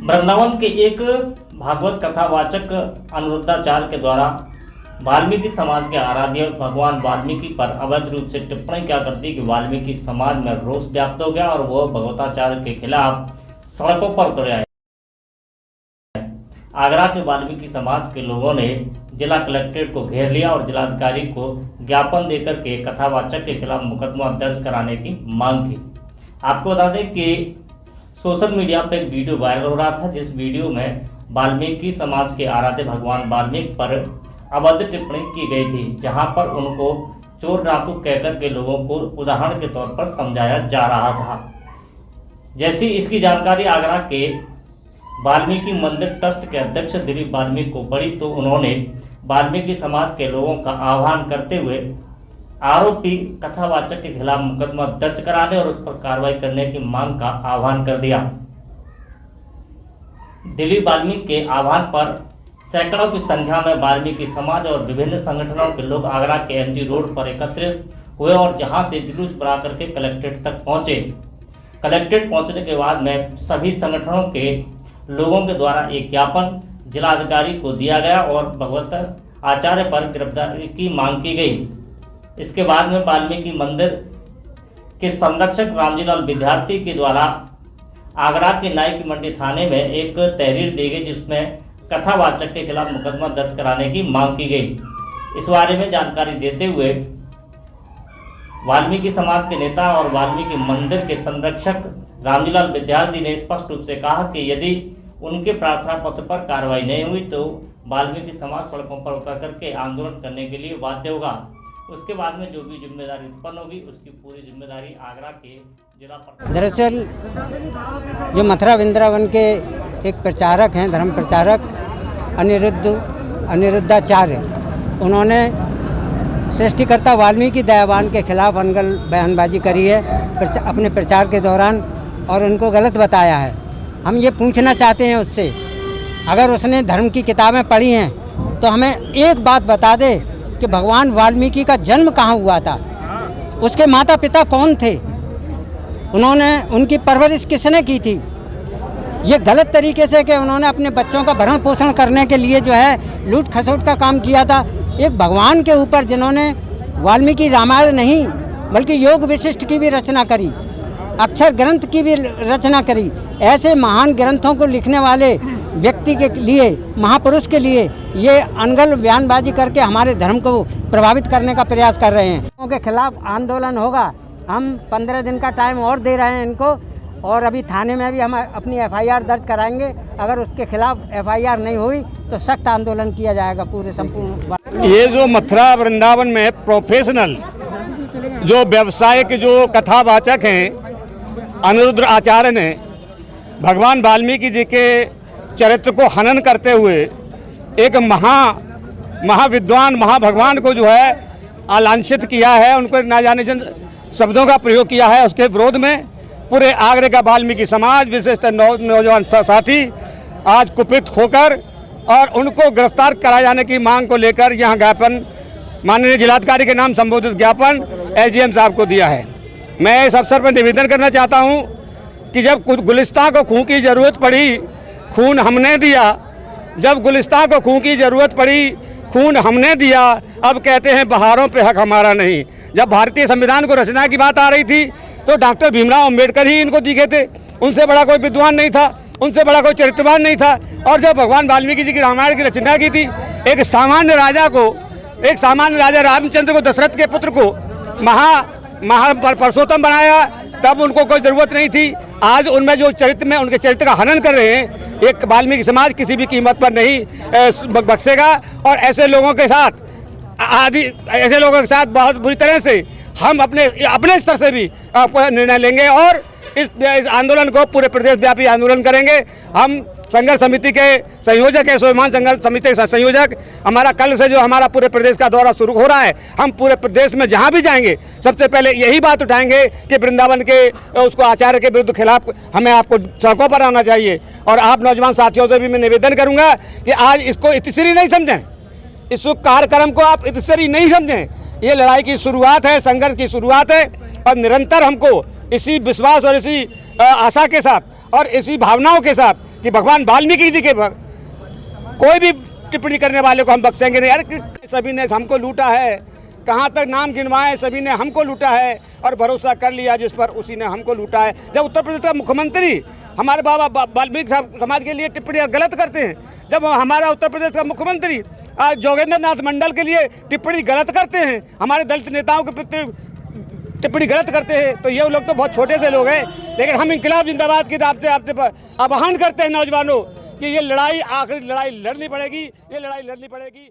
वृंदावन के एक भागवत कथावाचक अनिरुद्धाचार्य के द्वारा वाल्मीकि समाज के आराध्य भगवान वाल्मीकि पर अवैध रूप से टिप्पणी क्या करती कि वाल्मीकि समाज में रोष व्याप्त हो गया और वह भगवताचार्य के खिलाफ सड़कों पर उतरे आए। आगरा के वाल्मीकि समाज के लोगों ने जिला कलेक्ट्रेट को घेर लिया और जिलाधिकारी को ज्ञापन देकर के कथावाचक के खिलाफ मुकदमा दर्ज कराने की मांग की। आपको बता दें कि सोशल मीडिया पर एक वीडियो वायरल हो रहा था, जिस वीडियो में वाल्मीकि समाज के आराध्य भगवान वाल्मीकि पर अवैध टिप्पणी की गई थी, जहां पर उनको चोर डाकू कहकर के लोगों को उदाहरण के तौर पर समझाया जा रहा था। जैसी इसकी जानकारी आगरा के वाल्मीकि मंदिर ट्रस्ट के अध्यक्ष दिलीप वाल्मीकि को पड़ी तो उन्होंने वाल्मीकि समाज के लोगों का आह्वान करते हुए आरोपी कथावाचक के खिलाफ मुकदमा दर्ज कराने और उस पर कार्रवाई करने की मांग का आह्वान कर दिया। दिलीप वाल्मीकि के आह्वान पर सैकड़ों की संख्या में वाल्मीकि समाज और विभिन्न संगठनों के लोग आगरा के एमजी रोड पर एकत्रित हुए और जहां से जुलूस बना करके कलेक्ट्रेट तक पहुंचे। कलेक्ट्रेट पहुंचने के बाद में सभी संगठनों के लोगों के द्वारा एक ज्ञापन जिलाधिकारी को दिया गया और भगवत आचार्य पर गिरफ्तारी की मांग की गई। इसके बाद में वाल्मीकि मंदिर के संरक्षक रामजीलाल विद्यार्थी के द्वारा आगरा के नाई की मंडी थाने में एक तहरीर दी गई, जिसमें कथावाचक के खिलाफ मुकदमा दर्ज कराने की मांग की गई। इस बारे में जानकारी देते हुए वाल्मीकि समाज के नेता और वाल्मीकि मंदिर के संरक्षक रामजीलाल विद्यार्थी ने स्पष्ट रूप से कहा कि यदि उनके प्रार्थना पत्र पर कार्रवाई नहीं हुई तो वाल्मीकि समाज सड़कों पर उतर करके आंदोलन करने के लिए बाध्य होगा। उसके बाद में जो भी जिम्मेदारी उत्पन्न होगी उसकी पूरी जिम्मेदारी आगरा के जिला प्रशासन। दरअसल जो मथुरा वृंदावन के एक प्रचारक हैं, धर्म प्रचारक अनिरुद्धाचार्य, उन्होंने सृष्टिकर्ता वाल्मीकि दयावान के खिलाफ अनगल बयानबाजी करी है अपने प्रचार के दौरान और उनको गलत बताया है। हम ये पूछना चाहते हैं उससे, अगर उसने धर्म की किताबें पढ़ी हैं तो हमें एक बात बता दे कि भगवान वाल्मीकि का जन्म कहाँ हुआ था, उसके माता पिता कौन थे, उनकी परवरिश किसने की थी। ये गलत तरीके से कि उन्होंने अपने बच्चों का भरण पोषण करने के लिए जो है लूट खसोट का काम किया था। एक भगवान के ऊपर जिन्होंने वाल्मीकि रामायण नहीं बल्कि योग विशिष्ट की भी रचना करी, अक्षर ग्रंथ की भी रचना करी, ऐसे महान ग्रंथों को लिखने वाले व्यक्ति के लिए, महापुरुष के लिए ये अनगल बयानबाजी करके हमारे धर्म को प्रभावित करने का प्रयास कर रहे हैं। उनके खिलाफ आंदोलन होगा। हम 15 दिन का टाइम और दे रहे हैं इनको और अभी थाने में भी हम अपनी एफआईआर दर्ज कराएंगे। अगर उसके खिलाफ एफआईआर नहीं हुई तो सख्त आंदोलन किया जाएगा पूरे संपूर्ण। ये जो मथुरा वृंदावन में प्रोफेशनल जो व्यवसायिक जो कथावाचक हैं अनिरुद्ध आचार्य ने भगवान वाल्मीकि जी के चरित्र को हनन करते हुए एक महाविद्वान महाभगवान को जो है आलांछित किया है, उनको ना जाने जिन शब्दों का प्रयोग किया है, उसके विरोध में पूरे आगरे का वाल्मीकि समाज विशेषतः नौजवान साथी आज कुपित होकर और उनको गिरफ्तार कराए जाने की मांग को लेकर यहाँ ज्ञापन माननीय जिलाधिकारी के नाम संबोधित ज्ञापन एसडीएम साहब को दिया है। मैं इस अवसर पर निवेदन करना चाहता हूँ कि जब गुलिस्तां को खून की ज़रूरत पड़ी, खून हमने दिया। जब गुलिस्तां को खून की ज़रूरत पड़ी, खून हमने दिया। अब कहते हैं बहारों पे हक हमारा नहीं। जब भारतीय संविधान को रचना की बात आ रही थी तो डॉक्टर भीमराव अंबेडकर ही इनको दिखे थे, उनसे बड़ा कोई विद्वान नहीं था, उनसे बड़ा कोई चरित्रवान नहीं था। और जब भगवान वाल्मीकि जी की रामायण की रचना की थी, एक सामान्य राजा रामचंद्र को, दशरथ के पुत्र को परसोत्तम बनाया, तब उनको कोई ज़रूरत नहीं थी। आज उनमें जो चरित्र में उनके चरित्र का हनन कर रहे हैं, एक वाल्मीकि समाज किसी भी कीमत पर नहीं बख्शेगा। और ऐसे लोगों के साथ बहुत बुरी तरह से हम अपने स्तर से भी निर्णय लेंगे और इस आंदोलन को पूरे प्रदेश व्यापी आंदोलन करेंगे। हम संघर्ष समिति के संयोजक है, स्वाभिमान संघर्ष समिति के संयोजक। हमारा कल से जो हमारा पूरे प्रदेश का दौरा शुरू हो रहा है, हम पूरे प्रदेश में जहां भी जाएंगे सबसे पहले यही बात उठाएंगे कि वृंदावन के उसको आचार्य के विरुद्ध खिलाफ हमें आपको सड़कों पर आना चाहिए। और आप नौजवान साथियों से भी मैं निवेदन करूंगा कि आज इसको इतिश्री नहीं समझें, इस कार्यक्रम को आप इतिश्री नहीं समझें। ये लड़ाई की शुरुआत है, संघर्ष की शुरुआत है और निरंतर हमको इसी विश्वास और इसी आशा के साथ और इसी भावनाओं के साथ कि भगवान वाल्मीकि जी के कोई भी टिप्पणी करने वाले को हम बख्शेंगे नहीं। यार सभी ने हमको लूटा है, कहाँ तक नाम गिनवाए, सभी ने हमको लूटा है और भरोसा कर लिया जिस पर उसी ने हमको लूटा है। जब उत्तर प्रदेश का मुख्यमंत्री हमारे बाबा वाल्मीकि समाज के लिए टिप्पणियाँ गलत करते हैं, जब हमारा उत्तर प्रदेश का मुख्यमंत्री जोगेंद्र नाथ मंडल के लिए टिप्पणी गलत करते हैं, हमारे दलित नेताओं के प्रति टिप्पणी गलत करते हैं, तो ये लोग तो बहुत छोटे से लोग हैं। लेकिन हम इंकलाब जिंदाबाद की आपसे आह्वान करते हैं नौजवानों कि ये लड़ाई आखिरी लड़ाई लड़नी पड़ेगी, ये लड़ाई लड़नी पड़ेगी।